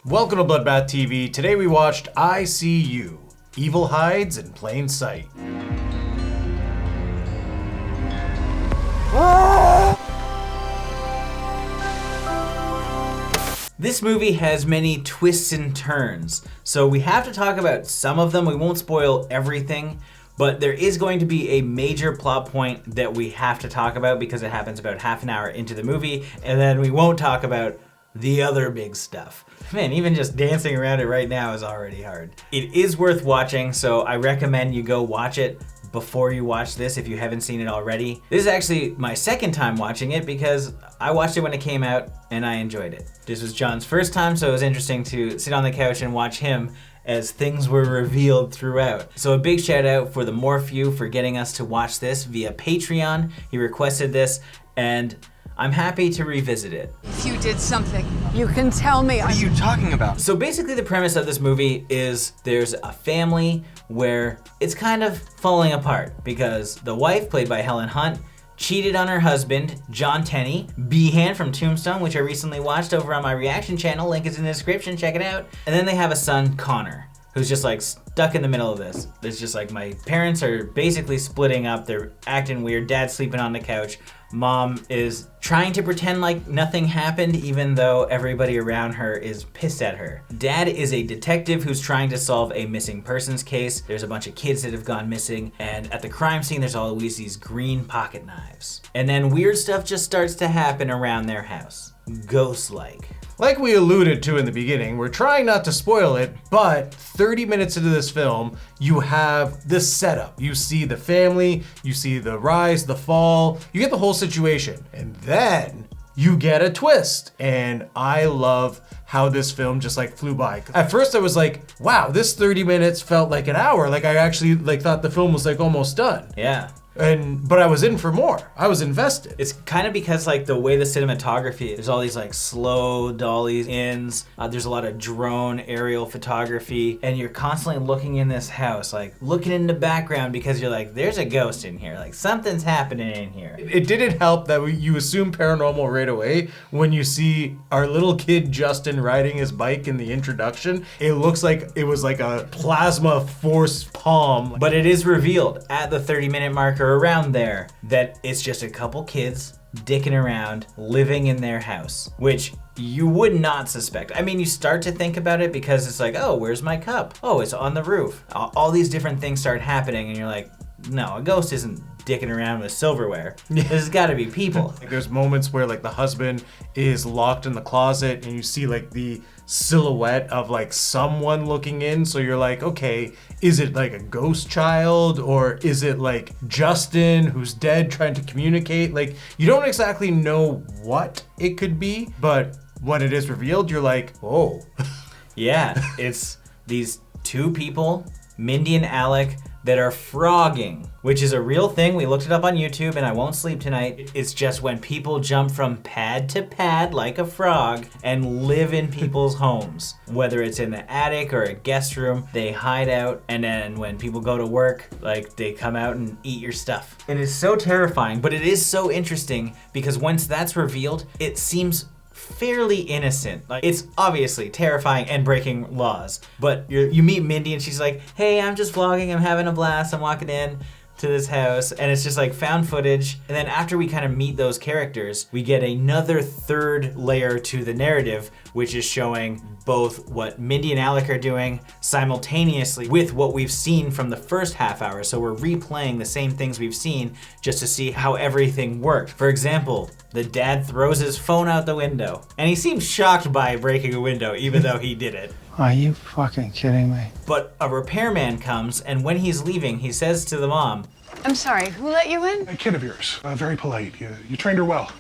Welcome to Bloodbath TV. Today we watched I See You. Evil hides in plain sight. This movie has many twists and turns, so we have to talk about some of them. We won't spoil everything, but there is going to be a major plot point that we have to talk about because it happens about half an hour into the movie, and then we won't talk about the other big stuff. Man, even just dancing around it right now is already hard. It is worth watching, so I recommend you go watch it before you watch this if you haven't seen it already. This is actually my second time watching it because I watched it when it came out and I enjoyed it. This was John's first time, so it was interesting to sit on the couch and watch him as things were revealed throughout. So a big shout out for the Morphew for getting us to watch this via Patreon. He requested this and I'm happy to revisit it. If you did something, you can tell me. What are you talking about? So basically the premise of this movie is there's a family where it's kind of falling apart because the wife, played by Helen Hunt, cheated on her husband, John Tenney, Behan from Tombstone, which I recently watched over on my reaction channel. Link is in the description, check it out. And then they have a son, Connor, who's just like stuck in the middle of this. It's just like my parents are basically splitting up, they're acting weird, dad's sleeping on the couch. Mom is trying to pretend like nothing happened even though everybody around her is pissed at her. Dad is a detective who's trying to solve a missing persons case. There's a bunch of kids that have gone missing, and at the crime scene there's always these green pocket knives. And then weird stuff just starts to happen around their house. Ghost-like. Like we alluded to in the beginning, we're trying not to spoil it, but 30 minutes into this film, you have this setup. You see the family, you see the rise, the fall, you get the whole situation, and then you get a twist. And I love how this film just like flew by. At first I was like, wow, this 30 minutes felt like an hour. Like I actually like thought the film was like almost done. Yeah. But I was in for more. I was invested. It's kind of because like the way the cinematography, there's all these like slow dollies ins, there's a lot of drone aerial photography, and you're constantly looking in this house, like looking in the background because you're like, there's a ghost in here, like something's happening in here. It didn't help that you assume paranormal right away when you see our little kid Justin riding his bike in the introduction. It looks like it was like a plasma force palm. But it is revealed at the 30-minute marker around there that it's just a couple kids dicking around living in their house, which you would not suspect. I mean, you start to think about it because it's like, oh, where's my cup? Oh, it's on the roof. All these different things start happening and you're like, no, a ghost isn't dicking around with silverware. There's gotta be people. Like, there's moments where like the husband is locked in the closet and you see like the silhouette of like someone looking in, so you're like, okay, is it like a ghost child or is it like Justin who's dead trying to communicate? Like, you don't exactly know what it could be, but when it is revealed, you're like, oh. Yeah, it's these two people, Mindy and Alec, that are frogging, which is a real thing. We looked it up on YouTube and I won't sleep tonight. It's just when people jump from pad to pad like a frog and live in people's homes. Whether it's in the attic or a guest room, they hide out, and then when people go to work, like they come out and eat your stuff. It is so terrifying, but it is so interesting because once that's revealed, it seems fairly innocent. Like, it's obviously terrifying and breaking laws, but you meet Mindy and she's like, hey, I'm just vlogging, I'm having a blast, I'm walking in to this house, and it's just like found footage. And then after we kind of meet those characters, we get another third layer to the narrative, which is showing both what Mindy and Alec are doing simultaneously with what we've seen from the first half hour. So we're replaying the same things we've seen just to see how everything worked. For example, the dad throws his phone out the window, and he seems shocked by breaking a window, even though he did it. Are you fucking kidding me? But a repairman comes, and when he's leaving, he says to the mom, I'm sorry, who let you in? A kid of yours, very polite. You trained her well.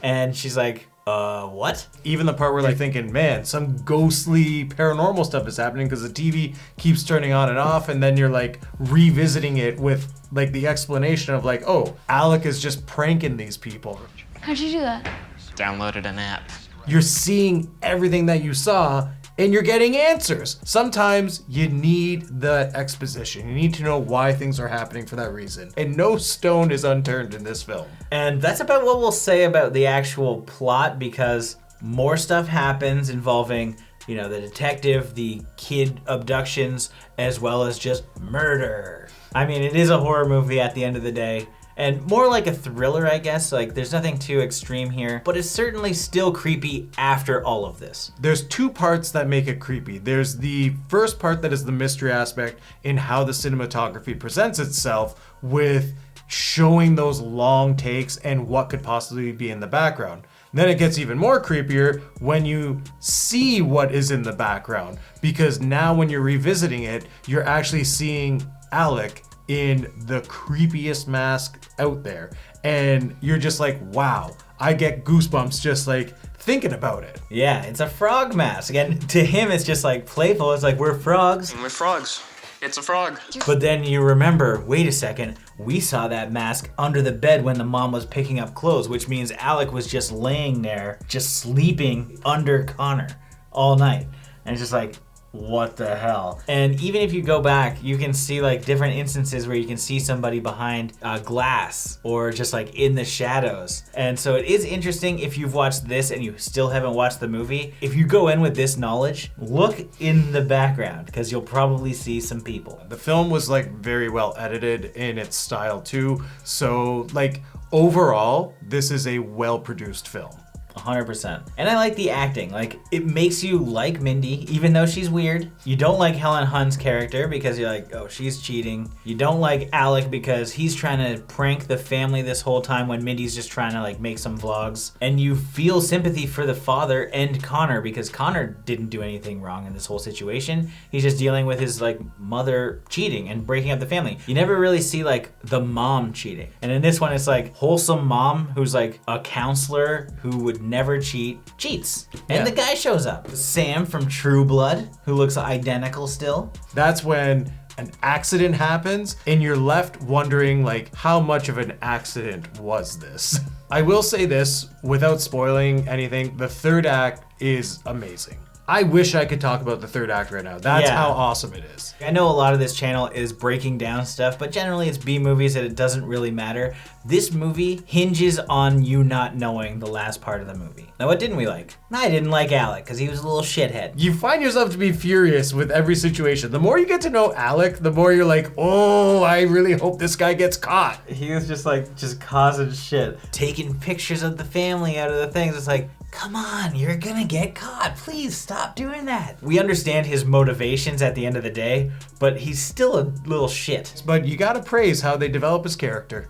and she's like, what? Even the part where like thinking, man, some ghostly paranormal stuff is happening because the TV keeps turning on and off, and then you're like revisiting it with like the explanation of like, oh, Alec is just pranking these people. How'd you do that? Downloaded an app. You're seeing everything that you saw and you're getting answers. Sometimes you need the exposition. You need to know why things are happening for that reason. And no stone is unturned in this film. And that's about what we'll say about the actual plot, because more stuff happens involving you know, the detective, the kid abductions, as well as just murder. I mean, it is a horror movie at the end of the day. And more like a thriller, I guess. Like, there's nothing too extreme here, but it's certainly still creepy after all of this. There's two parts that make it creepy. There's the first part that is the mystery aspect in how the cinematography presents itself with showing those long takes and what could possibly be in the background. Then it gets even more creepier when you see what is in the background, because now when you're revisiting it, you're actually seeing Alec in the creepiest mask out there. And you're just like, wow, I get goosebumps just like thinking about it. Yeah, it's a frog mask. And to him, it's just like playful. It's like, we're frogs. We're frogs. It's a frog. But then you remember, wait a second, we saw that mask under the bed when the mom was picking up clothes, which means Alec was just laying there, just sleeping under Connor all night. And it's just like, what the hell? And even if you go back, you can see like different instances where you can see somebody behind glass or just like in the shadows. And so it is interesting if you've watched this and you still haven't watched the movie. If you go in with this knowledge, look in the background because you'll probably see some people. The film was like very well edited in its style too. So like overall, this is a well-produced film. 100%. And I like the acting. Like, it makes you like Mindy, even though she's weird. You don't like Helen Hunt's character because you're like, oh, she's cheating. You don't like Alec because he's trying to prank the family this whole time when Mindy's just trying to like make some vlogs. And you feel sympathy for the father and Connor because Connor didn't do anything wrong in this whole situation. He's just dealing with his like mother cheating and breaking up the family. You never really see like the mom cheating. And in this one, it's like wholesome mom who's like a counselor who would never cheats. And the guy shows up. Sam from True Blood, who looks identical still. That's when an accident happens and you're left wondering like how much of an accident was this? I will say this without spoiling anything, the third act is amazing. I wish I could talk about the third act right now. That's how awesome it is. I know a lot of this channel is breaking down stuff, but generally it's B movies and it doesn't really matter. This movie hinges on you not knowing the last part of the movie. Now, what didn't we like? I didn't like Alec because he was a little shithead. You find yourself to be furious with every situation. The more you get to know Alec, the more you're like, oh, I really hope this guy gets caught. He was just like, just causing shit. Taking pictures of the family out of the things. It's like, come on, you're gonna get caught. Please stop doing that. We understand his motivations at the end of the day, but he's still a little shit. But you gotta praise how they develop his character.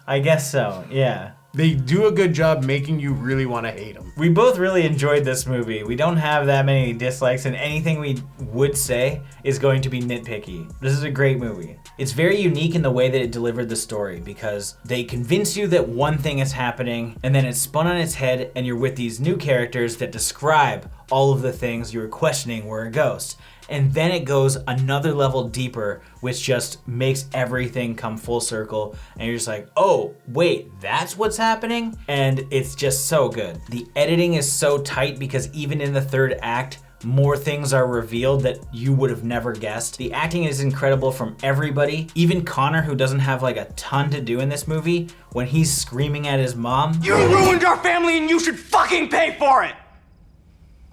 I guess so, yeah. They do a good job making you really want to hate him. We both really enjoyed this movie. We don't have that many dislikes, and anything we would say is going to be nitpicky. This is a great movie. It's very unique in the way that it delivered the story because they convince you that one thing is happening, and then it's spun on its head, and you're with these new characters that describe all of the things you were questioning were a ghost. And then it goes another level deeper, which just makes everything come full circle. And you're just like, oh, wait, that's what's happening? And it's just so good. The editing is so tight because even in the third act, more things are revealed that you would have never guessed. The acting is incredible from everybody. Even Connor, who doesn't have like a ton to do in this movie, when he's screaming at his mom, "You ruined our family and you should fucking pay for it!"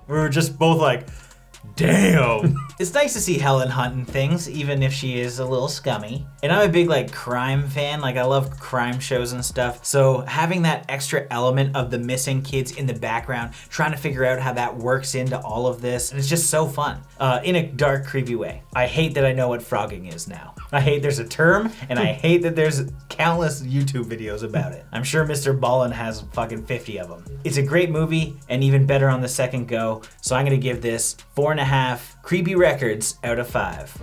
we were just both like, damn. It's nice to see Helen Hunt in things, even if she is a little scummy. And I'm a big like crime fan, like I love crime shows and stuff. So having that extra element of the missing kids in the background, trying to figure out how that works into all of this, and it's just so fun, in a dark, creepy way. I hate that I know what frogging is now. I hate there's a term, and I hate that there's countless YouTube videos about it. I'm sure Mr. Ballin has fucking 50 of them. It's a great movie, and even better on the second go, so I'm gonna give this 4.5 creepy records out of 5.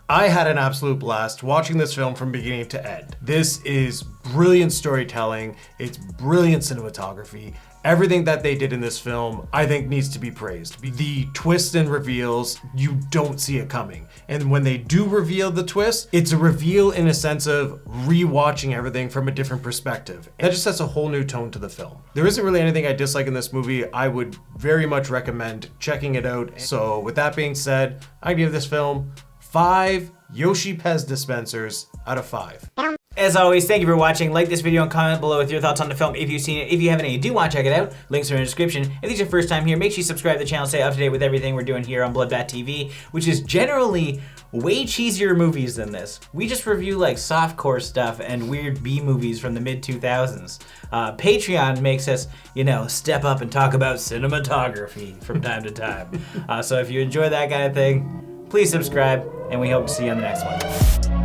I had an absolute blast watching this film from beginning to end. This is brilliant storytelling, it's brilliant cinematography. Everything that they did in this film, I think, needs to be praised. The twists and reveals, you don't see it coming. And when they do reveal the twist, it's a reveal in a sense of rewatching everything from a different perspective. That just sets a whole new tone to the film. There isn't really anything I dislike in this movie. I would very much recommend checking it out. So with that being said, I give this film 5 Yoshi Pez dispensers out of 5. As always, thank you for watching. Like this video and comment below with your thoughts on the film if you've seen it. If you haven't and you do want to check it out, links are in the description. If this is your first time here, make sure you subscribe to the channel, stay up to date with everything we're doing here on Bloodbath TV, which is generally way cheesier movies than this. We just review like softcore stuff and weird B movies from the mid-2000s. Patreon makes us, step up and talk about cinematography from time to time. So if you enjoy that kind of thing, please subscribe, and we hope to see you on the next one.